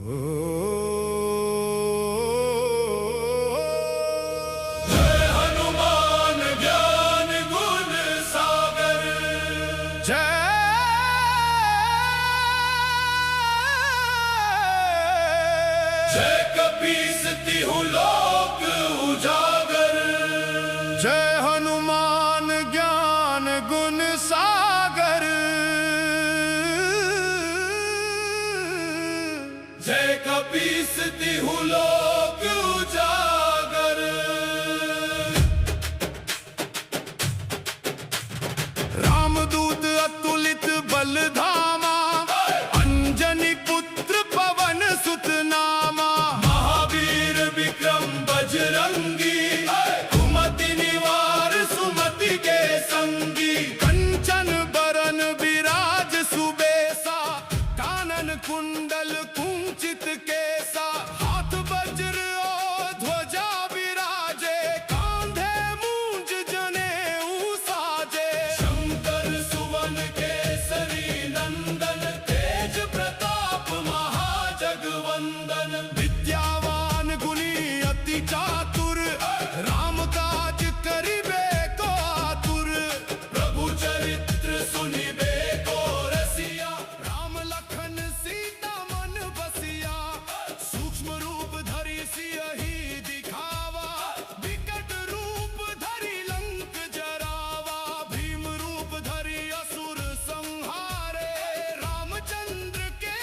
जय हनुमान ज्ञान गुण सागर, जय कपीस तिहु लोक उजागर। जय हनुमान ज्ञान गुण सागर, जय कपीस तिहु लोक उजागर। रामदूत अतुलित बलधामा, अंजनी पुत्र पवन सुत नामा। महावीर विक्रम बजरंगी, कुमति निवार सुमति के संगी। कंचन बरन विराज सुबेसा, कानन कुंडल कुंचित केसा। हाथ वज्र और ध्वजा विराजे, कांधे मूंज जनेऊ साजे। शंकर सुवन केसरी नंदन, तेज प्रताप महाजगवंदन। विद्यावान गुणी अति चातुर, राम काज करिबे को आतुर। प्रभु चरित्र सुनिबे को रसिया, राम लखन सीता मन बसिया। सूक्ष्म रूप धरि सियहि दिखावा, विकट रूप धरि लंक जरावा। भीम रूप धरि असुर संहारे, रामचंद्र के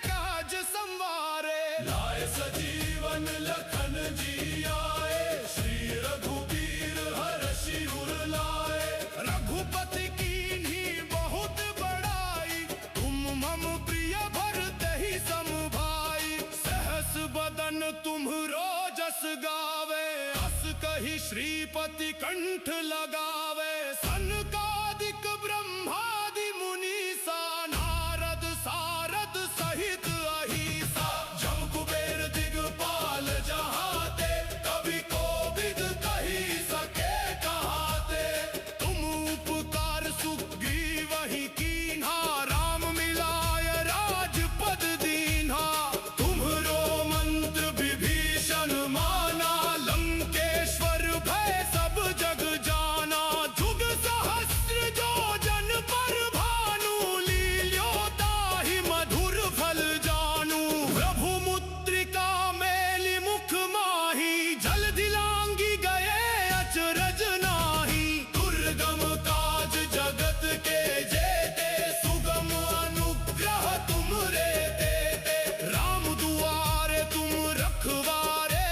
काज संवारे। लाए सजीवन लखन जी आए, श्री रघुबीर हरषि उर लाए। रघुपति कीन्ही बहुत बड़ाई, तुम मम प्रिय भरते ही सम भाई। सहस बदन तुम्हरो जस गावे, अस कहि श्रीपति कंठ लगावे। सनकादिक ब्रह्मादि मुनीसा, नारद सारद सहित अहिसा। जम कुबेर दिगपाल जहाते, कवि कोविद कही सके कहाते। तुम उपकार सुग्रीवहि कीन्हा, राम मिलाय राजपद दीन्हा। तुम्हरो मंत्र विभीषण माना, लंकेश्वर भय सब जग जाना। जुग सहस्र जो जन पर भानु, लील्यो ताहि मधुर फल जानू। प्रभु मुद्रिका मेलि मुख माही, जल दिलांगी गए अचरज नाही। दुर्गम काज जगत के जेते, सुगम अनुग्रह तुमरे देते। राम दुआरे तुम रखवारे,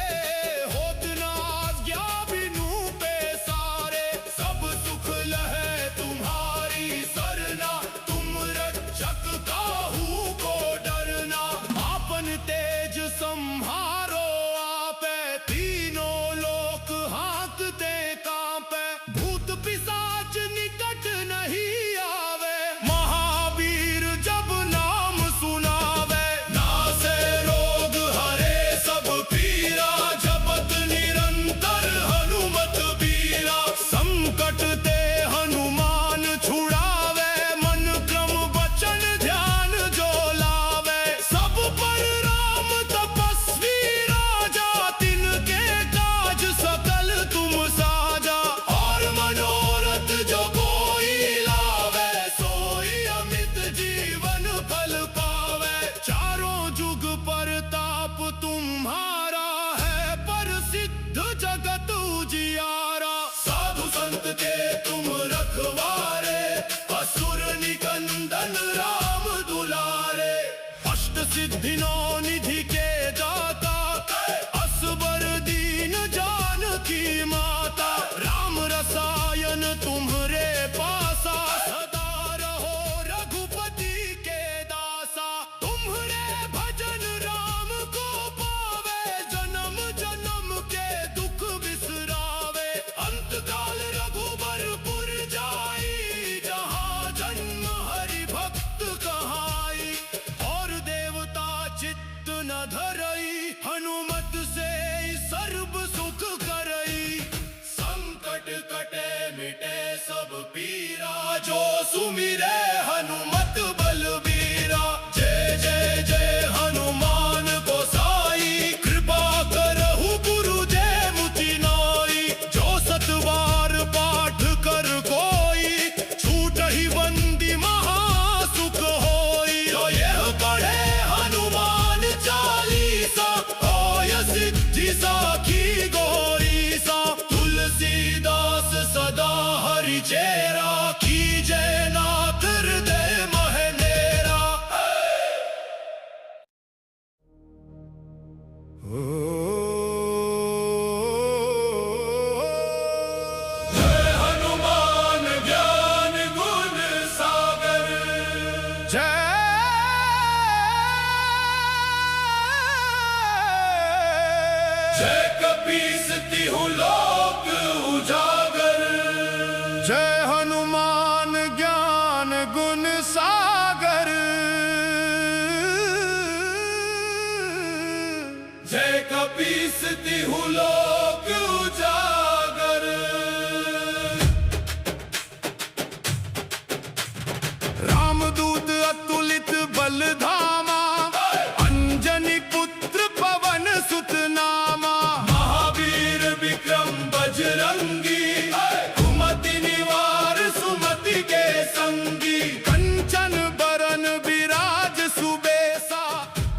होत न आज्ञा बिनु पैसारे। सब सुख लहै तुम्हारी सरना, तुम रक्षक काहू को डरना। आपन तेज सम्हारो आपे, तीनों लोक हांकते कांपे। भूत पिशाच निकट नहीं आवे, महावीर जब नाम सुनावे। नासे रोग हरे सब पीरा, जपत निरंतर हनुमत बीरा। संकट ते हनुमान छुड़ावे, मन क्रम वचन ध्यान जो लावे। सब पर राम तपस्वी राजा, तिनके काज सकल तुम साजा। और मनोरथ जो कोई लावे, सोई अमित जीवन फल पावे। चारों जुग परताप तुम्हारा है, प्रसिद्ध जगत उजियारा। साधु संत के तुम रखवारे, असुर निकंदन राम दुलारे। अष्ट सिद्धि नौ निधि के दाता, असबर दीन जानकी माता। राम रसायन तुम्हरे पासा, सदा रहो रघुपति के दासा। तुम्हरे भजन राम को पावे, जन्म जन्म के दुख बिसरावे। अंतकाल रघुबरपुर जाई, जहाँ जन्म हरि भक्त कहाई और देवता चित्त कपीस तिहु लोक उजागर। जय हनुमान ज्ञान गुण सागर। जय कपीस तिहु लोक उजागर। रामदूत अतुलित बल धामा, अंजनी पुत्र पवन सुत नामा। महावीर विक्रम बजरंगी, कुमति निवार सुमति के संगी। कंचन बरन विराज सुबेसा,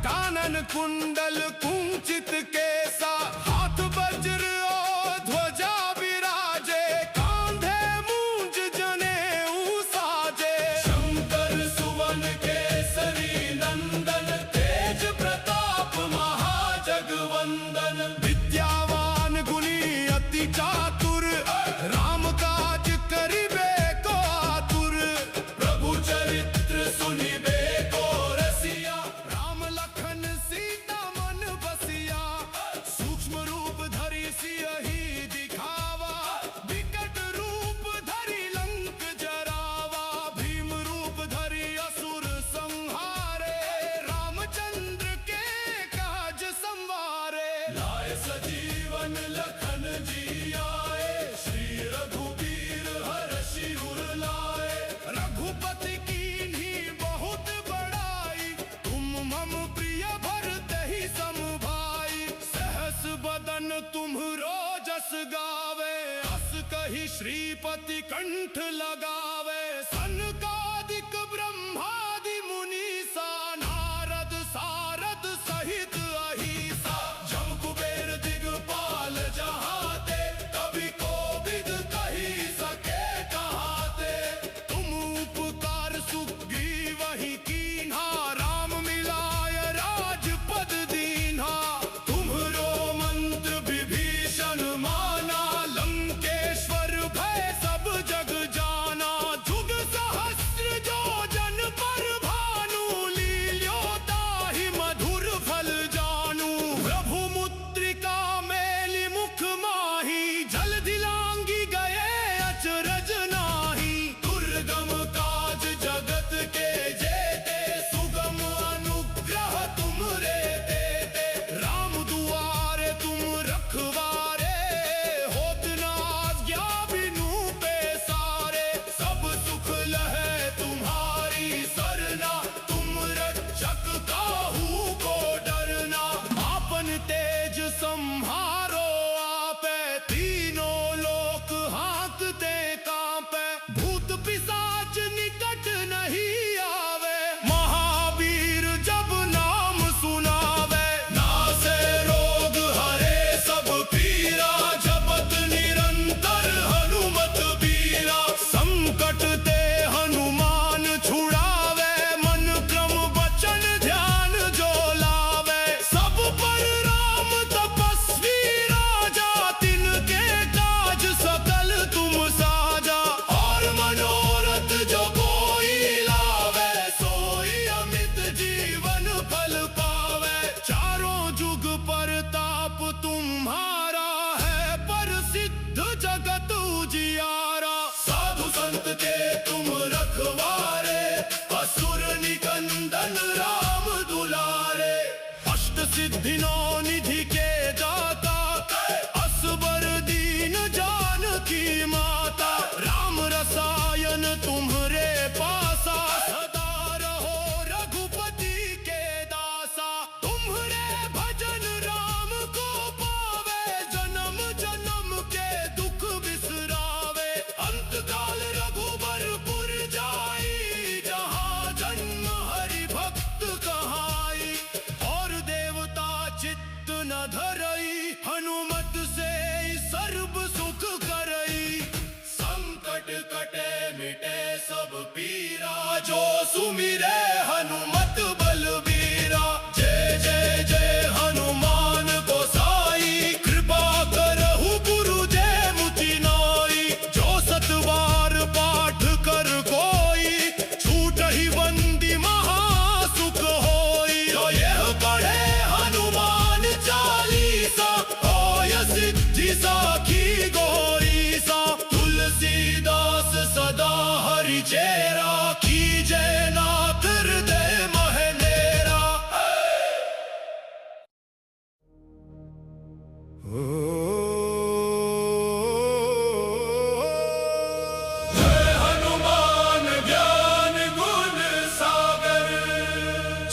कानन कुंडल कुंचित केसा। हाथ वज्र और ध्वजा विराजे, कांधे मूंज जनेऊ साजे। शंकर सुवन केसरी नंदन, तेज प्रताप महाजगवंदन। विद्यावान गुणी अति चातुर, राम काज करिबे को आतुर। प्रभु चरित्र सुनिबे को रसिया, राम लखन सीता मन बसिया। सूक्ष्म रूप धरि सियहि दिखावा, विकट रूप धरि लंक जरावा। भीम रूप धरि असुर संहारे, रामचंद्र के काज संवारे। लाए सजीवन लखन जी आए, श्री रघुबीर हरषि उर लाए। रघुपति कीन्ही बहुत बड़ाई, तुम मम प्रिय भरते ही सम भाई। सहस बदन तुम्हरो जस गावे, अस कहि श्रीपति कंठ लगावे। सनकादिक ब्रह्मादि मुनीसा, नारद सारद सहित अहिसा। जम कुबेर दिगपाल जहाते, कवि कोविद कही सके कहाते। तुम उपकार सुग्रीवहि कीन्हा, राम मिलाय राजपद दीन्हा। तुम्हरो मंत्र विभीषण माना, लंकेश्वर भय सब जग जाना। जुग सहस्र जो जन पर भानु, लील्यो ताहि मधुर फल जानू। प्रभु मुद्रिका मेलि मुख माही, जलधि लांघि गए अचरज नाही। दुर्गम काज जगत के जेते, सुगम अनुग्रह तुमरे देते। राम दुआरे तुम रखवारे, होत न आज्ञा बिनु पैसारे। सब सुख लहै तुम्हारी सरना, तुम रक्षक काहू को डरना। आपन तेज सम्हारो आपे, तीनों लोक हाँकते कांपे। भूत पिशाच निकट नहीं आवे, महावीर जब नाम सुनावे। नासे रोग हरे सब पीरा, जपत निरंतर हनुमत बीरा। संकट ते हनुमान छुड़ावे, मन क्रम वचन ध्यान जो लावे। सब पर राम तपस्वी राजा, तिनके काज सकल तुम साजा। और मनोरथ जो कोई लावे, सोई अमित जीवन फल पावे। चारों जुग परताप तुम्हारा है, प्रसिद्ध जगत उजियारा। साधु संत के तुम रखवारे, असुर निकंदन राम दुलारे। अष्ट सिद्धि नौ निधि के दाता, असबर दीन जानकी माता। राम रसायन तुम्हरे पासा, सदा रहो रघुपति के दासा। तुम्हरे भजन राम को पावे, जन्म जन्म के दुख बिसरावे। अंतकाल रघुबरपुर जाई, जहाँ जन्म हरि भक्त कहाई और देवता चित्त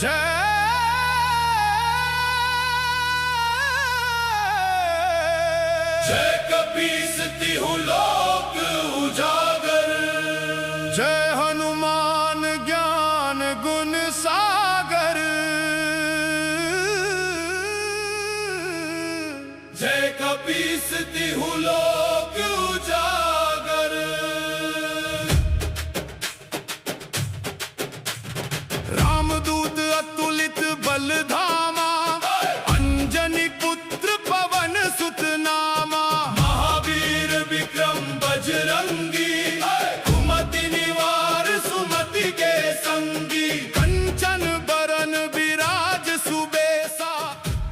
जय जय कपीस तिहु लोक उजागर जय हनुमान ज्ञान गुण सागर जय कपीस तिहु लोक उजागर रामदूत अतुलित बलधामा अंजनी पुत्र पवन सुत नामा महावीर विक्रम बजरंगी कुमति निवार सुमति के संगी कंचन बरन विराज सुबेसा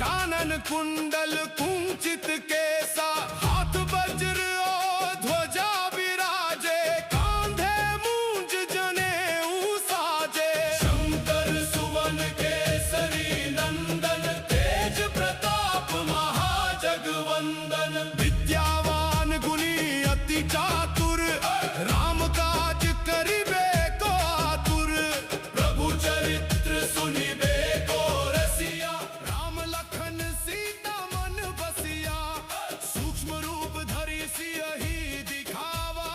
कानन कुंडल कुंचित केसा हाथ वज्र और ध्वजा विराजे कांधे मूंज जनेऊ साजे शंकर सुवन केसरी नंदन तेज प्रताप महाजगवंदन विद्यावान गुणी अति चातुर राम काज करिबे को आतुर प्रभु चरित्र सुनिबे को रसिया राम लखन सीता मन बसिया सूक्ष्म रूप धरि सियहि दिखावा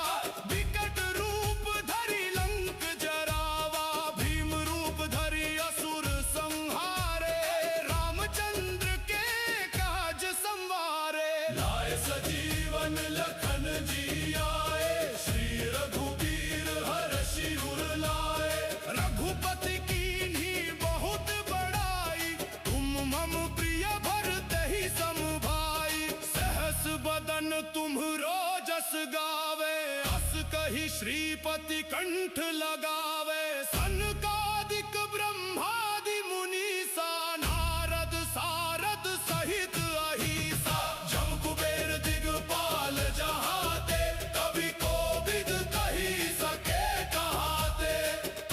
विकट रूप धरि लंक जरावा भीम रूप धरि असुर संहारे रामचंद्र के काज संवारे लाए सजीवन लखन जी आए श्री रघुबीर हरषि उर लाए रघुपति कीन्ही बहुत बड़ाई तुम मम प्रिय भरते ही सम भाई सहस बदन तुम्हरो जस गावे अस कहि श्रीपति कंठ लगावे सनकादिक ब्रह्मादि मुनीसा नारद सारद सहित अहिसा जम कुबेर दिगपाल जहाते कवि कोविद कही सके कहाते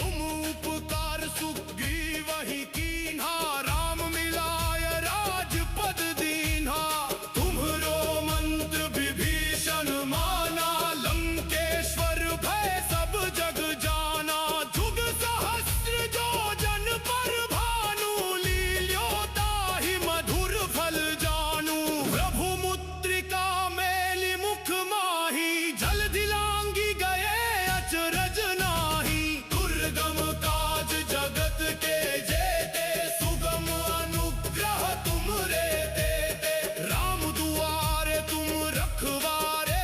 तुम उपकार सुग्रीवहि कीन्हा राम मिलाय राजपद दीन्हा तुम्हरो मंत्र विभीषण माना लंकेश्वर भय सब जग जाना जुग सहस्र जो जन पर भानु लील्यो ताहि मधुर फल जानू प्रभु मुद्रिका मेलि मुख माही जल दिलांगी गए अचरज नाही दुर्गम काज जगत के जेते सुगम अनुग्रह तुमरे देते राम दुआरे तुम रखवारे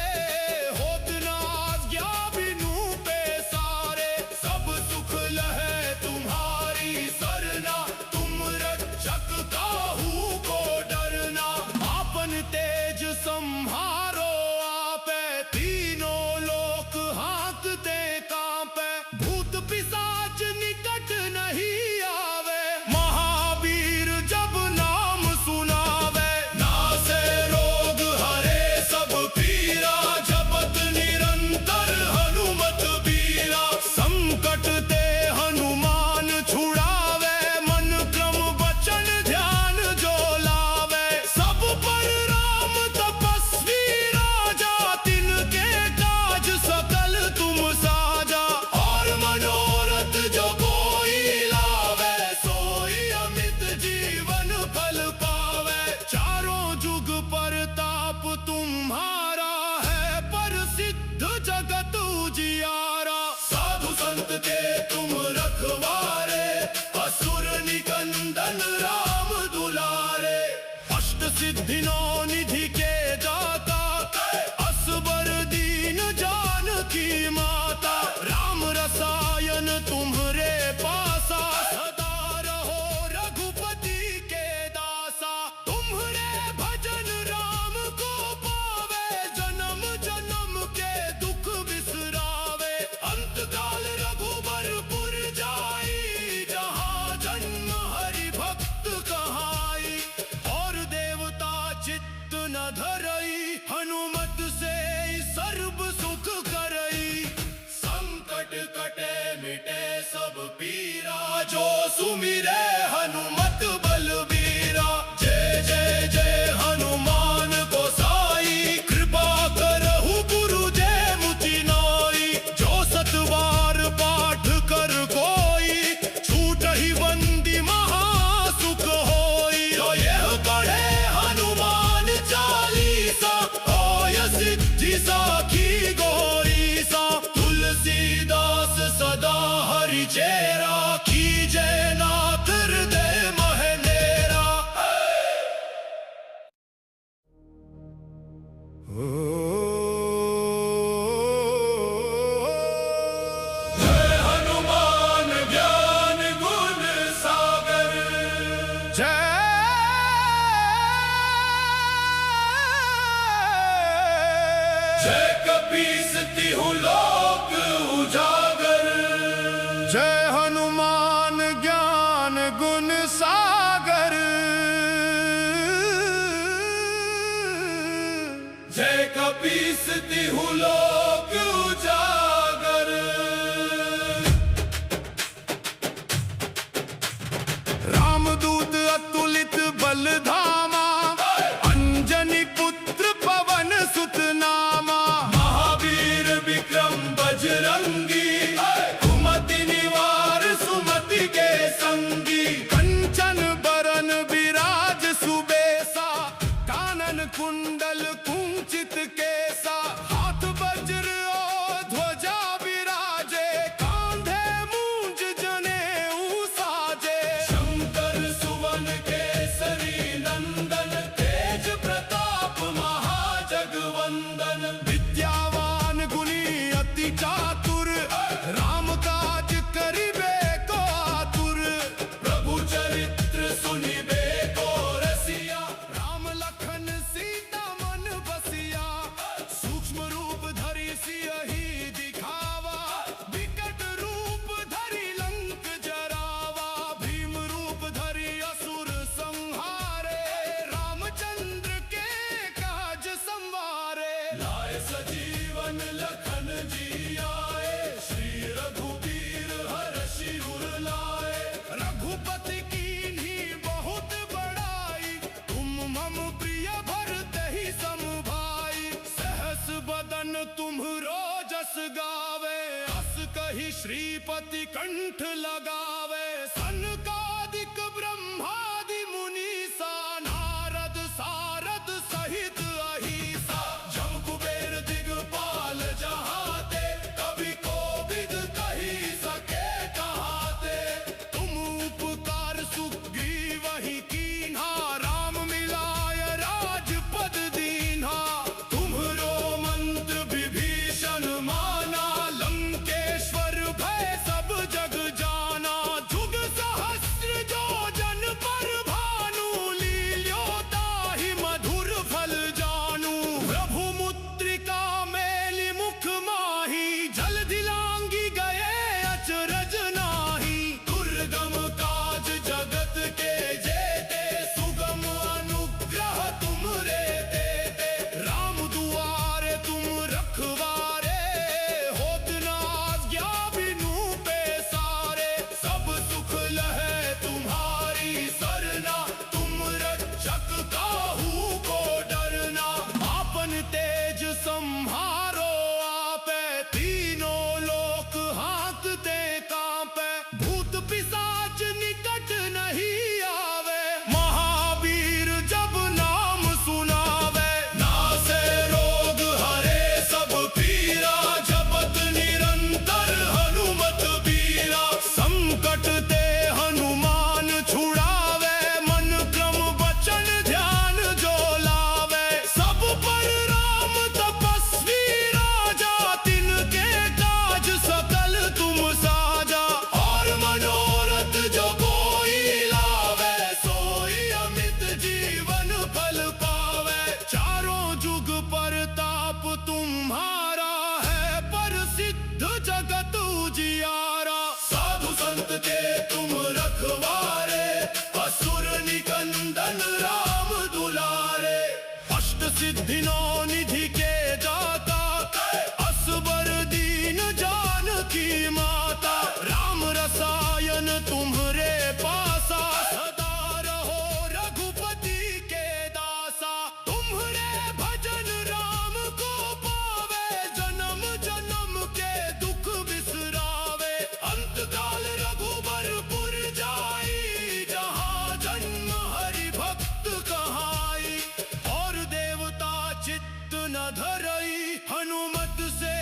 होत न आज्ञा बिनु पैसारे सब सुख लहे तुम्हारी सरना तुम रक्षक काहू को डरना आपन तेज संहारो आपे तीनों लोक हांकते कांपे भूत पिशाच निकट नहीं आवे महावीर जब नाम सुनावे नासे रोग हरे सब पीरा जपत निरंतर हनुमत बीरा संकट ते हनुमान छुड़ावे मन क्रम वचन ध्यान जो लावे सब पर राम तपस्वी राजा तिनके काज सकल तुम साजा और मनोरथ जो कोई लावे सोई अमित जीवन फल पावे चारों जुग परताप तुम्हारा है प्रसिद्ध जगत उजियारा साधु संत के तुम रखवारे असुर निकंदन राम दुलारे अष्ट सिद्धि नौ निधि के दाता असबर दीन जानकी माता राम रसायन तुम्हरे पासा सदा रहो रघुपति के दासा तुम्हरे भजन राम को पावे जन्म जन्म के दुख बिसरावे अंत काल रघुबरपुर जाई जहाँ जन्म हरि भक्त कहाई और देवता चित्त न धरई हनुमत से सर्व सुख करई संकट कटे मिटे सब पीरा जो सुमिरे हनुमत बलबीरा जय जय जय हनुमान गोसाई कृपा करहु गुरु जय मुति नाई जो सतवार पाठ कर कोई छूट ही बंदी मा जय जय कपीस तिहु लोक उजागर। जय हनुमान ज्ञान गुण सागर। जय कपीस तिहु लोक उजागर। रामदूत अतुलित बलधामा, अंजनी पुत्र पवन सुत नामा। महावीर विक्रम बजरंगी, कुमति निवार सुमति के संगी। कंचन बरन विराज सुबेसा, कानन कुंडल कुंचित केसा। हाथ वज्र और ध्वजा विराजे, कांधे मूंज जनेऊ साजे। शंकर सुवन केसरी नंदन, तेज प्रताप महाजगवंदन। विद्यावान गुणी अति चातुर, राम काज करिबे को आतुर। प्रभु चरित्र सुनिबे को रसिया, राम लखन सीता मन बसिया। सूक्ष्म रूप धरि सियहि दिखावा, विकट रूप धरि लंक जरावा। भीम रूप धरि असुर संहारे, रामचंद्र के काज संवारे। लाए सजीवन लखन जी आए, श्री रघुबीर हरषि उर लाए। रघुपति कीन्ही बहुत बड़ाई, तुम मम प्रिय भरते ही सम भाई। सहस बदन तुम्हरो जस गावे, अस कहि श्रीपति कंठ लगावे। सनकादिक ब्रह्मादि मुनीसा, नारद सारद सहित अहिसा। जम कुबेर दिगपाल जहाते, कवि कोविद कही सके कहाते। तुम उपकार सुग्रीवहि कीन्हा, राम मिलाय राजपद दीन्हा। तुम्हरो मंत्र विभीषण माना, लंकेश्वर भय सब जग जाना। जुग सहस्र जो जन पर भानु, लील्योताहि मधुर फल जानू। प्रभु मुद्रिका मेलि मुख माही, जलधि लांघि गए अचरज नाही। दुर्गम काज जगत के जेते, सुगम अनुग्रह तुमरे देते। राम दुआरे तुम रखवारे, होत न आज्ञा बिनु पैसारे। सब सुख लहे तुम्हारी सरना, तुम रक्षक काहू को डरना। आपन तेज सम्हारो आपे, तीनों लोक हांकते कांपे। भूत पिशाच निकट नहीं आवे, महावीर जब नाम सुनावे। नासे रोग हरे सब पीरा, जपत निरंतर हनुमत बीरा। संकट ते हनुमान छुड़ावे, मन क्रम वचन ध्यान जो लावे। सब पर राम तपस्वी राजा, तिनके काज सकल तुम साजा। और मनोरथ जो कोई लावे, सोई अमित जीवन फल पावे। चारों जुग परताप तुम्हारा है, प्रसिद्ध जगत उजियारा। साधु संत के तुम रखवारे, असुर निकंदन राम दुलारे। अष्ट सिद्धि नौ निधि के दाता, असबर दीन जानकी माता। राम रसायन तुम्हरे पासा, सदा रहो रघुपति के दासा। तुम्हरे भजन राम को पावे, जन्म जन्म के दुख बिसरावे। अंतकाल रघुबरपुर जाई, जहाँ जन्म हरि भक्त कहाई। और देवता चित्त न धरई, हनुमत से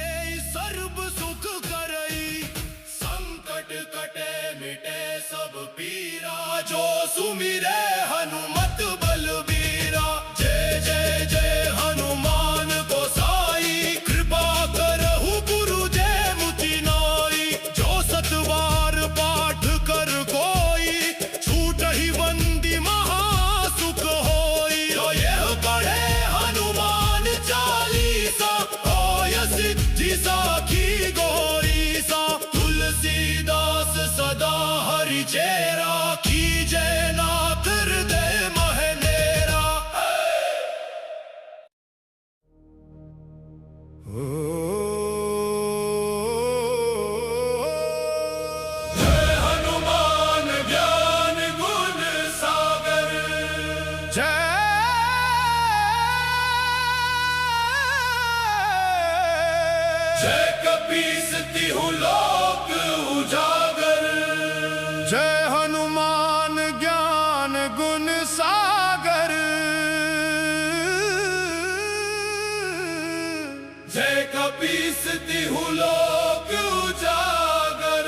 सर्व सुख करई। संकट कटे मिटे सब पीरा, जो सुमिरे हनुमत बलबीरा। जय जय जय हनुमान गोसाई, कृपा करहु गुरु जय मुति नाई। जो सतबार पाठ कर कोई, छूटहि बंदी कपीस तिहु लोक उजागर। जय हनुमान ज्ञान गुण सागर। जय कपीस तिहु लोक उजागर।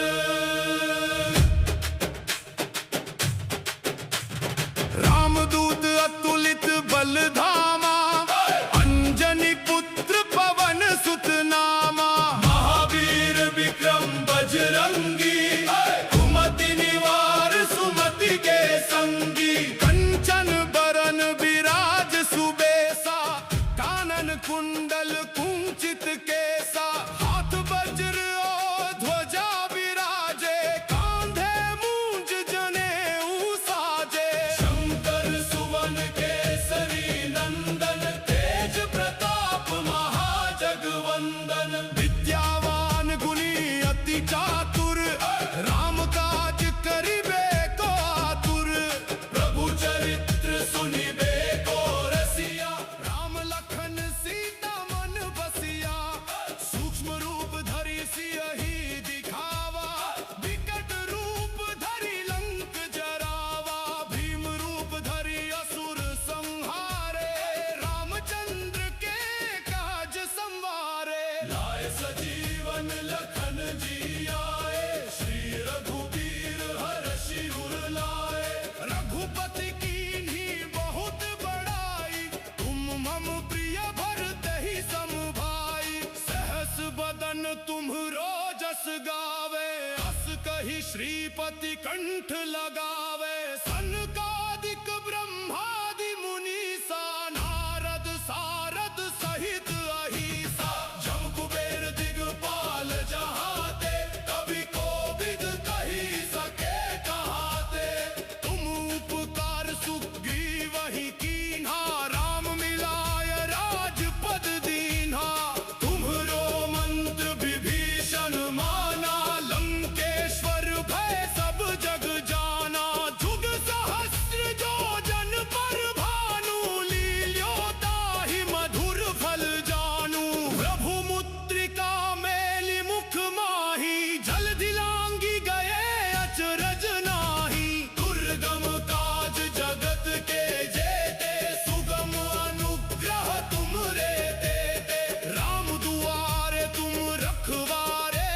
रामदूत अतुलित बल धामा, अंजनी पुत्र पवन सुत नामा। महावीर विक्रम बजरंगी, कुमति निवार सुमति के संगी। कंचन बरन विराज सुबेसा, कानन कुंडल कुंचित केसा। हाथ वज्र और ध्वजा विराजे, कांधे मूंज जनेऊ साजे। शंकर सुवन केसरी नंदन, तेज प्रताप महाजगवंदन। विद्यावान गुणी अति चातुर, राम काज करिबे को आतुर। प्रभु चरित्र सुनिबे को रसिया, राम लखन सीता मन बसिया। सूक्ष्म रूप धरि सियहि दिखावा, विकट रूप धरि लंक जरावा। भीम रूप धरि असुर संहारे, रामचंद्र के काज संवारे। लाए सजीवन लखन जी आए, श्री रघुबीर हरषि उर लाए। रघुपति कीन्ही बहुत बड़ाई, तुम मम प्रिय भरते ही सम भाई। सहस बदन तुम्हरो जस गावे, अस कहि श्रीपति कंठ लगावे। सनकादिक ब्रह्मादि मुनीसा, नारद सारद सहित अहिसा। जम कुबेर दिगपाल जहाते, कवि कोविद कही सके कहाते। तुम उपकार सुग्रीवहि कीन्हा, राम मिलाय राजपद दीन्हा। तुम्हरो मंत्र विभीषण माना, लंकेश्वर भय सब जग जाना। जुग सहस्र जो जन पर भानु, लील्यो ताहि मधुर फल जानू। प्रभु मुद्रिका मेलि मुख माही, जलधि लांघि गए अचरज नाही। दुर्गम काज जगत के जेते, सुगम अनुग्रह तुमरे देते। राम दुआरे तुम रखवारे,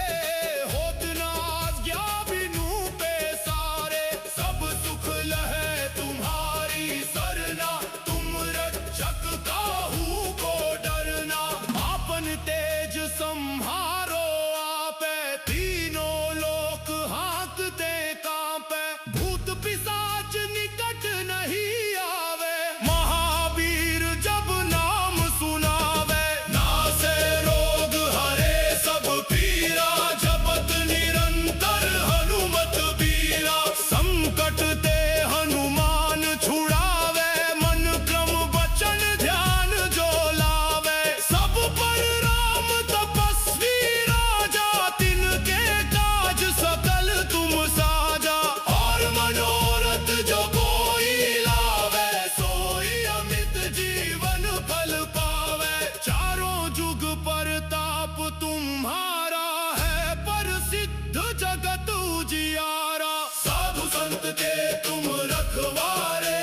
होत न आज्ञा बिनु पैसारे। सब सुख लहे तुम्हारी सरना, तुम रक्षक काहू को डरना। आपन तेज सम्हारो आपे, तीनों लोक हांकते कांपे। भूत पिशाच निकट नहीं आवे, महावीर जब नाम सुनावे। नासे रोग हरे सब पीरा, जपत निरंतर हनुमत बीरा। संकट ते हनुमान छुड़ावे, मन क्रम वचन ध्यान जो लावे। सब पर राम तपस्वी राजा, तिनके काज सकल तुम साजा। और मनोरथ जो कोई लावे, सोई अमित जीवन फल पावे। चारों जुग परताप तुम्हारा है, प्रसिद्ध जगत उजियारा। साधु संत के तुम रखवारे,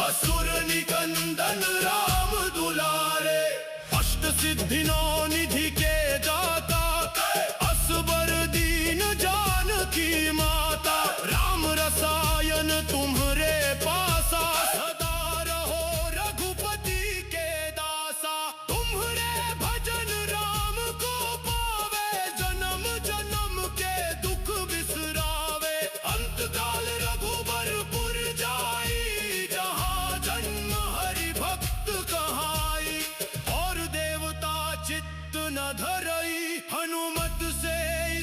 असुर निकंदन राम दुलारे। अष्ट सिद्धि नौ निधि के दाता, असबर दीन जानकी माता। राम रसायन तुम्हरे पासा, सदा रहो रघुपति के दासा। तुम्हरे भजन राम को पावे, जन्म जन्म के दुख बिसरावे। अंतकाल रघुबरपुर जाई, जहाँ जन्म हरि भक्त कहाई। और देवता चित्त न धरई, हनुमत से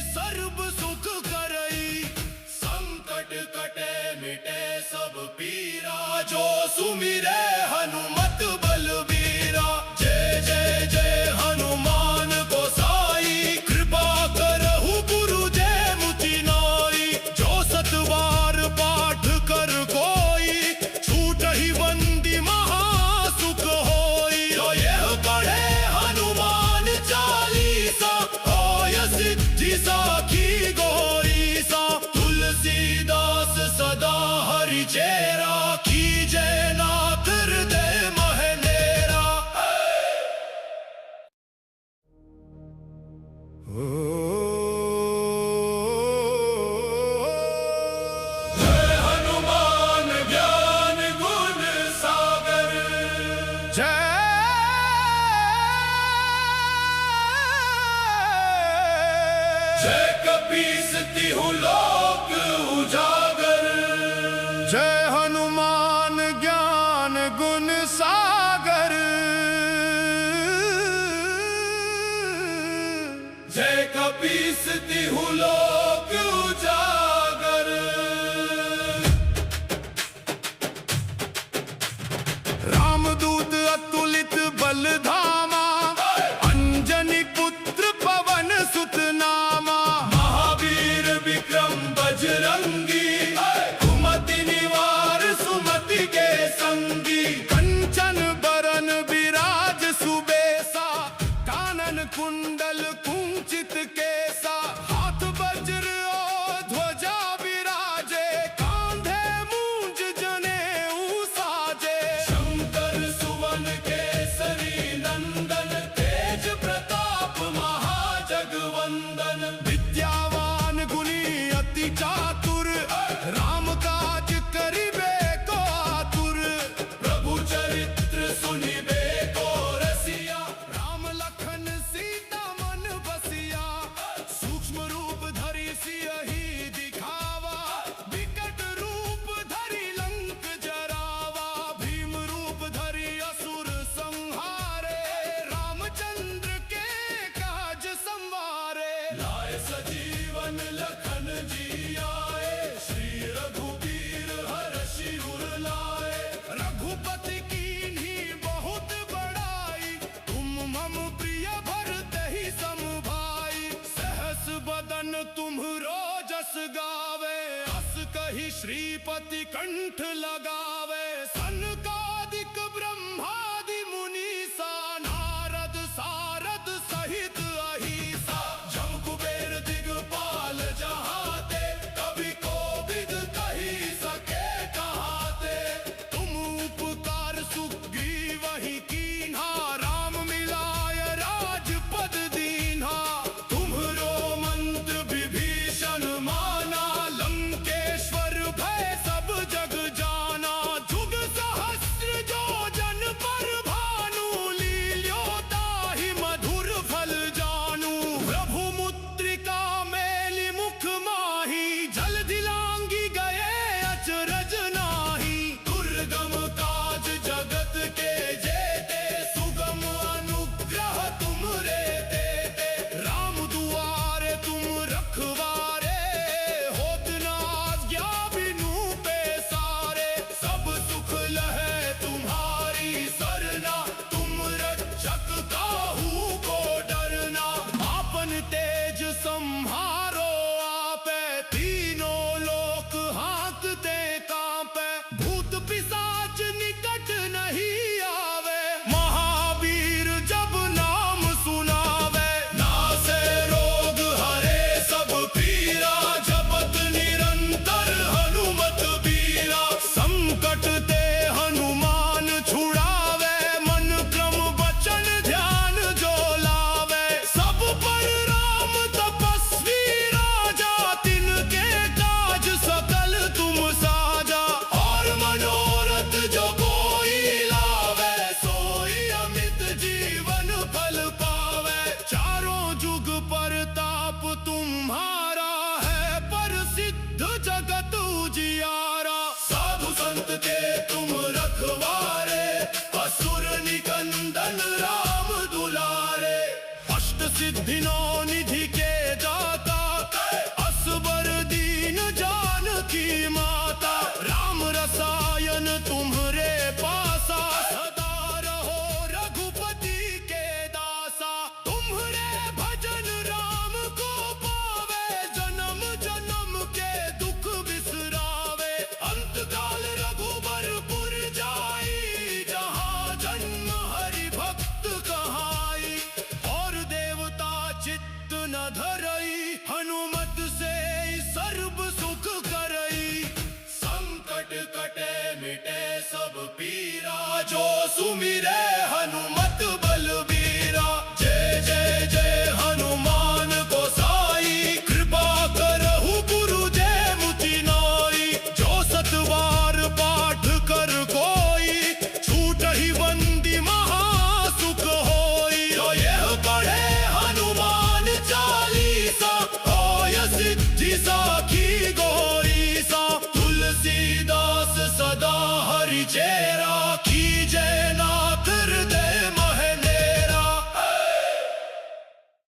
सर्व सुख करई। संकट कटे मिटे सब पीरा, जो सुमिरे हनुमत बलबीरा। जय जय जय हनुमान गोसाई, कृपा करहु गुरु जय मुति नाई। जो सतबार पाठ कर कोई, छूटहि बंदी महासुख होई। जो यह पढ़े हनुमान चालीसा, होय सिद्धि चेरा कीजे नाथ हृदय महनेरा। जय हनुमान ज्ञान गुण सागर, जय कपीस तिहु लोक उजागर। जय हनुमान ज्ञान गुण सागर, जय कपीस तिहु लोक उजागर। रामदूत अतुलित बल धामा, अंजनी पुत्र पवन सुत नामा। महावीर विक्रम बजरंगी, कुमति निवार सुमति के संगी। कंचन बरन विराज सुबेसा, कानन कुंडल कुंचित केसा। हाथ वज्र और ध्वजा विराजे, कांधे मूंज जनेऊ साजे। शंकर सुवन केसरी नंदन, तेज प्रताप महाजगवंदन। विद्यावान गुणी अति चातुर, राम काज करिबे को आतुर। प्रभु चरित्र सुनिबे को रसिया, राम लखन सीता मन बसिया। सूक्ष्म रूप धरि सियहि दिखावा, विकट रूप धरि लंक जरावा। भीम रूप धरि असुर संहारे, रामचंद्र के काज संवारे। लाए सजीवन लखन जी आए, श्री रघुबीर हरषि उर लाए। रघुपति कीन्ही बहुत बड़ाई, तुम मम प्रिय भरते ही सम भाई। सहस बदन तुम्हरो जस गावे, अस कहि श्रीपति कंठ लगावे। सनकादिक ब्रह्मादि मुनीसा, नारद सारद सहित अहिसा। जम कुबेर दिगपाल जहाते, कवि कोविद कही सके कहाते। तुम उपकार सुग्रीवहि कीन्हा, राम मिलाय राजपद दीन्हा। तुम्हरो मंत्र विभीषण माना, लंकेश्वर भय सब जग जाना। जुग सहस्र जो जन पर भानु, लील्योताहि मधुर फल जानू। प्रभु मुद्रिका मेलि मुख माही, जलधि लांघि गए अचरज नाही। दुर्गम काज जगत के जेते, सुगम अनुग्रह तुमरे देते। राम दुआरे तुम रखवारे, होत न आज्ञा बिनु पैसारे। सब सुख लहै तुम्हारी सरना, तुम रक्षक काहू को डरना। आपन तेज सम्हारो आपे, तीनों लोक हांकते कांपे। भूत पिशाच निकट नहीं आवे, महावीर जब नाम सुनावे। नासे रोग हरे सब पीरा, जपत निरंतर हनुमत बीरा। संकट ते हनुमान छुड़ावे, मन क्रम वचन ध्यान जो लावे। सब पर राम तपस्वी राजा, तिनके काज सकल तुम साजा। और मनोरथ जो कोई लावे, सोई अमित जीवन फल पावे। चारों जुग परताप तुम्हारा है, प्रसिद्ध जगत उजियारा। साधु संत के तुम रखवारे, असुर निकंदन राम दुलारे। अष्ट सिद्धि नौ निधि के दाता, असबर दीन जानकी माता। राम रसायन तुम्हरे पासा, सदा रहो रघुपति के दासा। तुम्हरे भजन राम को पावे, जन्म जन्म के दुख बिसरावे। अंतकाल रघुबरपुर जाई, जहाँ जन्म हरि भक्त कहाई। और देवता चित्त न धरई, हनुमत से सर्व सुख करई। संकट मिटे सब पीरा, जो सुमिरे हनुमत बलबीरा। जय जय जय हनुमान गोसाई, कृपा करहु गुरु जय मुति नाई। जो सतवार पाठ कर कोई, छूटहि बंदी महासुख होई। जो यह पढ़े हनुमान चालीसा, होय सिद्धि साखी गौरीसा। तुलसीदास सदा हरि चेरा,